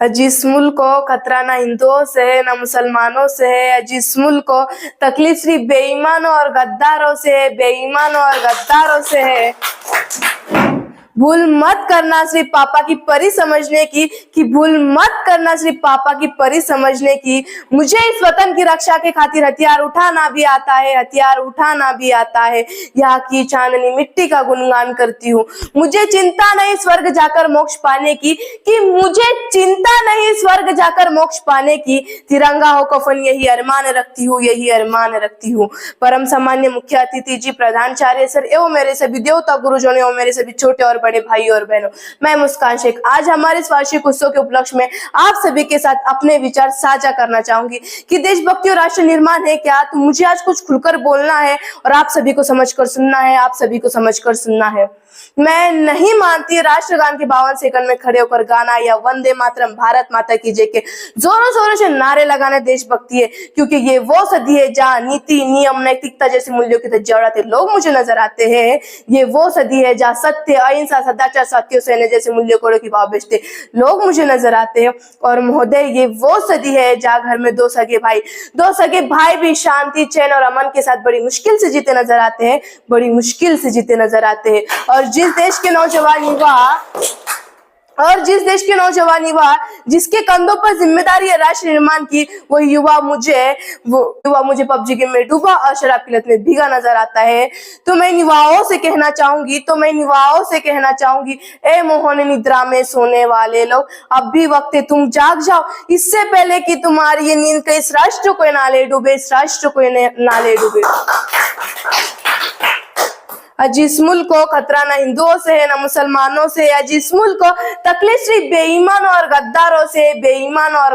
जिस मुल्क को खतरा ना हिंदुओं से है ना मुसलमानों से है, जिस मुल्क को तकलीफ सिर्फ बेईमानों और गद्दारों से है, बेईमानों और गद्दारों से है। भूल मत करना सिर्फ पापा की परी समझने की, कि भूल मत करना सिर्फ पापा की परी समझने की। मुझे इस वतन की रक्षा के खातिर हथियार उठाना भी आता है, हथियार उठाना भी आता है। यहाँ की चांदनी मिट्टी का गुणगान करती हूँ। मुझे चिंता नहीं स्वर्ग जाकर मोक्ष पाने की, कि मुझे चिंता नहीं स्वर्ग जाकर मोक्ष पाने की। तिरंगा हो कफन यही अरमान रखती हूँ, यही अरमान रखती हूँ। परम सम्मान्य मुख्य अतिथि जी, प्रधानाचार्य सर एवं मेरे सभी देवता गुरुजनों एवं मेरे सभी छोटे और बड़े भाई और बहनों, मैं मुस्कान शेख आज हमारे इस वार्षिक उत्सव के उपलक्ष्य में आप सभी के साथ अपने विचार साझा करना चाहूंगी कि देशभक्ति और राष्ट्र निर्माण है क्या। तो मुझे आज कुछ खुलकर बोलना है और आप सभी को समझकर सुनना है, आप सभी को समझकर सुनना है। मैं नहीं मानती राष्ट्रगान के 52 सेकंड में खड़े होकर गाना या वंदे मातरम भारत माता की जय के जोरों शोरों से नारे लगाना देशभक्ति है, क्योंकि ये वो सदी है जहाँ नीति नियम नैतिकता जैसे मूल्यों के जड़ते लोग मुझे नजर आते हैं। ये वो सदी है जहाँ सत्य अहिंसा सदाचार सत्य सेना जैसे मूल्यों को की भाव बेचते लोग मुझे नजर आते हैं। और महोदय, ये वो सदी है जहाँ घर में दो सगे भाई भी शांति चैन और अमन के साथ बड़ी मुश्किल से जीते नजर आते हैं, बड़ी मुश्किल से जीते नजर आते हैं। और जिस देश के नौजवान युवा जिसके कंधों पर जिम्मेदारी है राष्ट्र निर्माण की, वो युवा मुझे पबजी गेम में डूबा और शराब की लत में भीगा नजर आता है। तो मैं युवाओं से कहना चाहूंगी, ए मोहन निद्रा में सोने वाले लोग, अब भी वक्त है तुम जाग जाओ, इससे पहले कि तुम्हारी ये नींद के इस राष्ट्र को नाले डूबे, इस राष्ट्र को नाले डूबे। जिस मुल्क को खतरा ना हिंदुओं से है ना मुसलमानों से, या जिस मुल्क को तकलीफ सिर्फ बेईमान और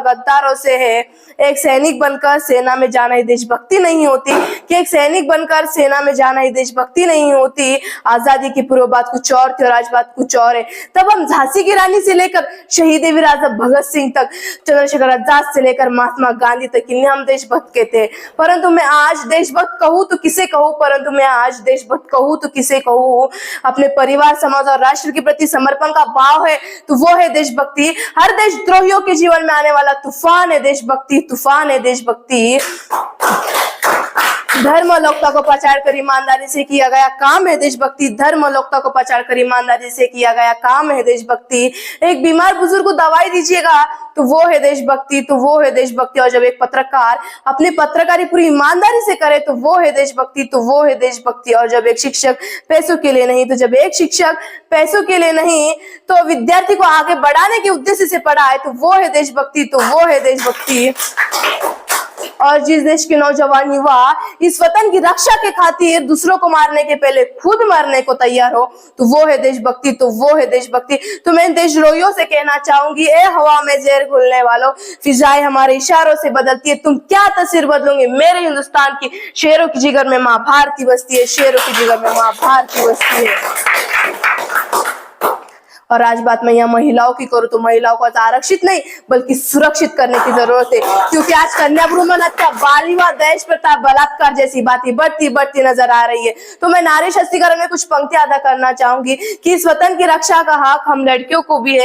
गद्दारों से है। एक सैनिक बनकर सेना में जाना ही देशभक्ति नहीं होती, कि एक सैनिक बनकर सेना में जाना ही देशभक्ति नहीं होती। आजादी की पूर्व बात कुछ और थी और आज बात कुछ और है। तब हम झांसी की रानी से लेकर शहीद वीर आजम भगत सिंह तक, चंद्रशेखर आजाद से लेकर महात्मा गांधी तक इन्हें हम देशभक्त कहते हैं। परंतु मैं आज देशभक्त कहूँ तो किसे कहूँ? अपने परिवार समाज और राष्ट्र के प्रति समर्पण का भाव है तो वो है देशभक्ति। हर देशद्रोहियों के जीवन में आने वाला तूफान है देशभक्ति। धर्म और लोकता को प्रचार कर ईमानदारी से किया गया काम है देशभक्ति। धर्म और लोकता को प्रचार कर ईमानदारी से किया गया काम है देशभक्ति। एक बीमार बुजुर्ग को दवाई दीजिएगा तो वो है देशभक्ति। और जब एक पत्रकार अपनी पत्रकारी पूरी ईमानदारी से करे तो वो है देशभक्ति। और जब एक शिक्षक पैसों के लिए नहीं तो विद्यार्थी को आगे बढ़ाने के उद्देश्य से पढ़ाए तो वो है देशभक्ति। और जिस देश के नौजवान युवा इस वतन की रक्षा के खातिर दूसरों को मारने के पहले खुद मरने को तैयार हो तो वो है देशभक्ति। तो मैं देशद्रोहियों से कहना चाहूंगी, ए हवा में जहर घुलने वालों, फिजाएं हमारे इशारों से बदलती है, तुम क्या तस्वीर बदलोगे मेरे हिंदुस्तान की। शेरों की जिगर में माँ भारती बसती है। और आज बात मैं यहाँ महिलाओं की करूँ तो महिलाओं को आरक्षित नहीं बल्कि सुरक्षित करने की जरूरत है, क्योंकि आज कन्या भ्रूण हत्या, बाल विवाह, दहेज प्रथा, बलात्कार जैसी बातें बढ़ती नजर आ रही है। तो मैं नारी शक्तिकरण में कुछ पंक्तियां अदा करना चाहूंगी कि इस वतन की रक्षा का हक हम लड़कियों को भी है,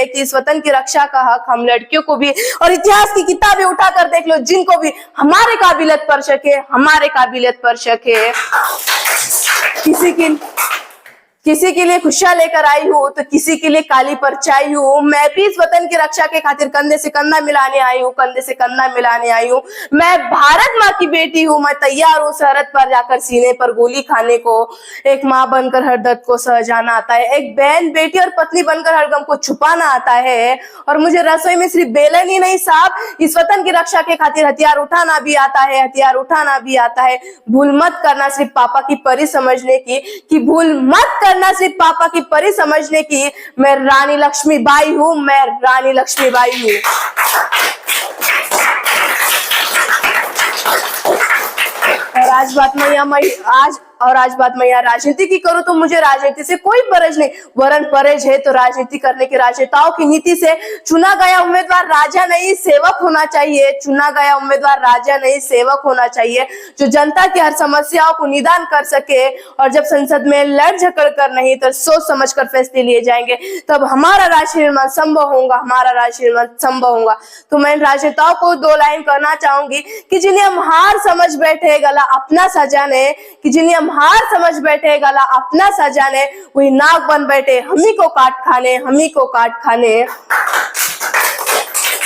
और इतिहास की किताबें उठाकर देख लो, जिनको भी हमारे काबिलियत पर शक है। किसी के लिए खुशियां लेकर आई हूँ तो किसी के लिए काली परछाई हूँ। मैं भी इस वतन की रक्षा के खातिर कंधे से कंधा मिलाने आई हूँ। मैं भारत माँ की बेटी हूँ, मैं तैयार हूँ सरहद पर जाकर सीने पर गोली खाने को। एक माँ बनकर हर दर्द को सह जाना आता है, एक बहन बेटी और पत्नी बनकर हर गम को छुपाना आता है। और मुझे रसोई में सिर्फ बेलन ही नहीं साहब, इस वतन की रक्षा के खातिर हथियार उठाना भी आता है। भूल मत करना सिर्फ पापा की परी समझने की, कि भूल मत करना सिर्फ पापा की परी समझने की। मैं रानी लक्ष्मीबाई हूँ। और आज और आज बात मैं यहाँ राजनीति की करूँ तो मुझे राजनीति से कोई परज नहीं, वरन परज है तो राजनीति करने के राजनेताओं की नीति से। चुना गया उम्मीदवार राजा नहीं सेवक होना चाहिए, चुना गया उम्मीदवार राजा नहीं सेवक होना चाहिए, जो जनता की हर समस्याओं को निदान कर सके। और जब संसद में लड़ झगड़ कर नहीं तो सोच समझ कर फैसले लिए जाएंगे, तब हमारा राष्ट्र निर्माण संभव होगा, हमारा राष्ट्र निर्माण संभव होगा। तो मैं राजनेताओं को 2 लाइन कहना चाहूंगी कि जिन्हें हम हार समझ बैठे गला अपना सा जाने, कि जिन्हें हम हार समझ बैठे गला अपना सा जाने, वही नाग बन बैठे हमी को काट खाने, हमी को काट खाने।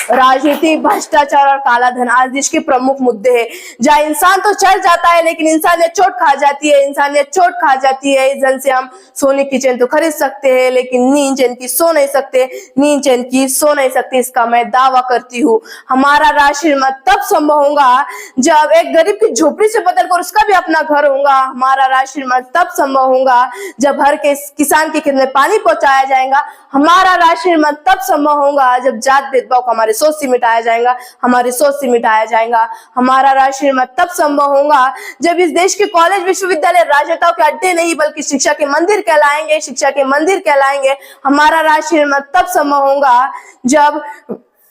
राजनीति, भ्रष्टाचार और काला धन आज देश के प्रमुख मुद्दे हैं, जहाँ इंसान तो चढ़ जाता है लेकिन इंसानियत चोट खा जाती है, इंसानियत चोट खा जाती है। इस धन से हम सोने की चैन तो खरीद सकते हैं लेकिन नींद चैन की सो नहीं सकते, नींद चैन की सो नहीं सकते, इसका मैं दावा करती हूँ। हमारा राष्ट्र निर्माण तब संभव होगा जब एक गरीब की झोपड़ी से बदलकर उसका भी अपना घर होगा। हमारा राष्ट्र निर्माण तब संभव होगा जब हर किसान के खेत में पानी पहुंचाया जाएगा। हमारा राष्ट्र निर्माण तब संभव होगा जब जात भेदभाव को हमारे सोच से मिटाया जाएगा, हमारी सोच से मिटाया जाएगा। हमारा राष्ट्र निर्माण तब संभव होगा जब इस देश के कॉलेज विश्वविद्यालय राजनेताओं के अड्डे नहीं बल्कि शिक्षा के मंदिर कहलाएंगे, शिक्षा के मंदिर कहलाएंगे। हमारा राष्ट्र निर्माण तब संभव होगा जब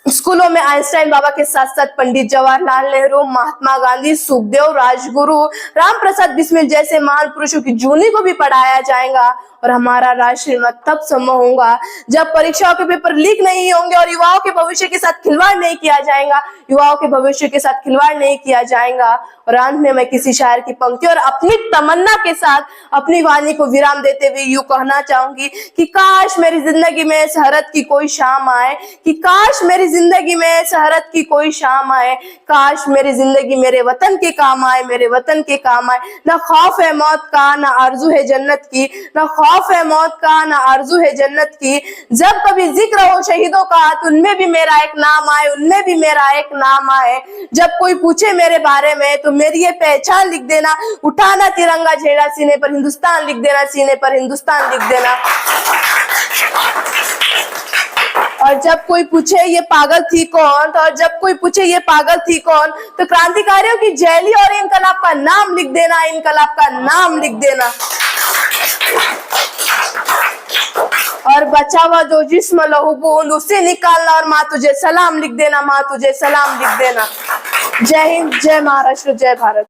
स्कूलों में आइंस्टाइन बाबा के साथ साथ पंडित जवाहरलाल नेहरू, महात्मा गांधी, सुखदेव, राजगुरु, राम प्रसाद बिस्मिल जैसे महान पुरुषों की जीवनी को भी पढ़ाया जाएगा। और हमारा राष्ट्र निर्माण तब संभव होगा जब परीक्षाओं के पेपर लीक नहीं होंगे और युवाओं के भविष्य के साथ खिलवाड़ नहीं किया जाएगा, युवाओं के भविष्य के साथ खिलवाड़ नहीं किया जाएगा। और अंत में मैं किसी शायर की पंक्ति और अपनी तमन्ना के साथ अपनी वाणी को विराम देते हुए यूं कहना चाहूंगी कि काश मेरी जिंदगी में शहरत की कोई शाम आए, कि काश मेरी जिंदगी में शहरत की कोई शाम आए, काश मेरी जिंदगी मेरे वतन के काम आए, मेरे वतन के काम आए। ना खौफ है मौत का, ना आरजू है जन्नत की, ना खौफ है मौत का, ना आरजू है जन्नत की। जब कभी जिक्र हो शहीदों का तो उनमें भी मेरा एक नाम आए, उनमें भी मेरा एक नाम आए। जब कोई पूछे मेरे बारे में तो मेरी ये पहचान लिख देना, उठाना तिरंगा झंडा सीने पर हिंदुस्तान लिख देना, सीने पर हिंदुस्तान लिख देना। और जब कोई पूछे ये पागल थी कौन, तो और जब कोई पूछे ये पागल थी कौन, तो क्रांतिकारियों की जैली और इनकलाब का नाम लिख देना, इनकलाब का नाम लिख देना। और बचा हुआ जो जिस्म लहू बूंद उसे निकालना और माँ तुझे सलाम लिख देना, माँ तुझे सलाम लिख देना। जय हिंद, जय महाराष्ट्र, जय भारत।